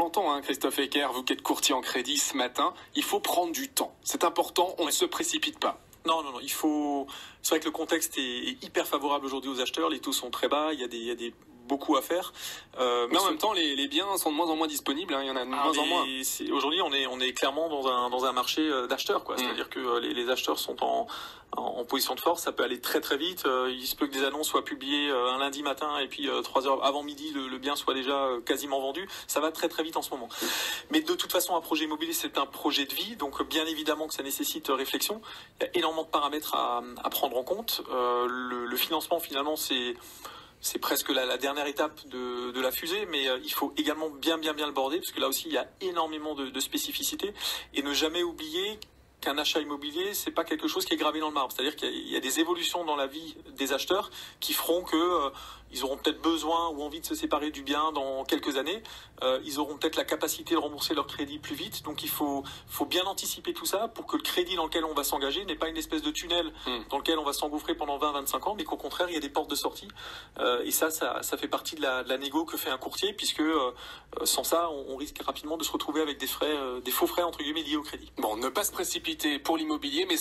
s'entend, hein, Christophe Ecker, vous qui êtes courtier en crédit ce matin, il faut prendre du temps. C'est important, on ne se précipite pas. Non, il faut. C'est vrai que le contexte est hyper favorable aujourd'hui aux acheteurs. Les taux sont très bas. Il y a des beaucoup à faire. Mais en même temps, les biens sont de moins en moins disponibles. Hein, il y en a de moins en moins. Aujourd'hui, on est clairement dans un marché d'acheteurs, quoi. C'est-à-dire que les acheteurs sont en position de force. Ça peut aller très très vite. Il se peut que des annonces soient publiées un lundi matin et puis 3 heures avant midi, le bien soit déjà quasiment vendu. Ça va très très vite en ce moment. Mais de toute façon, un projet immobilier, c'est un projet de vie. Donc bien évidemment que ça nécessite réflexion. Il y a énormément de paramètres à prendre en compte. Le financement, finalement, c'est presque la dernière étape de la fusée, mais il faut également bien le border, parce que là aussi, il y a énormément de spécificités. Et ne jamais oublier qu'un achat immobilier, c'est pas quelque chose qui est gravé dans le marbre. C'est-à-dire qu'il y a des évolutions dans la vie des acheteurs qui feront que ils auront peut-être besoin ou envie de se séparer du bien dans quelques années. Ils auront peut-être la capacité de rembourser leur crédit plus vite. Donc il faut bien anticiper tout ça pour que le crédit dans lequel on va s'engager n'est pas une espèce de tunnel dans lequel on va s'engouffrer pendant 20-25 ans, mais qu'au contraire, il y a des portes de sortie. Et ça fait partie de la négo que fait un courtier, puisque sans ça, on risque rapidement de se retrouver avec des faux frais entre guillemets liés au crédit. Bon, ne pas se précipiter pour l'immobilier, mais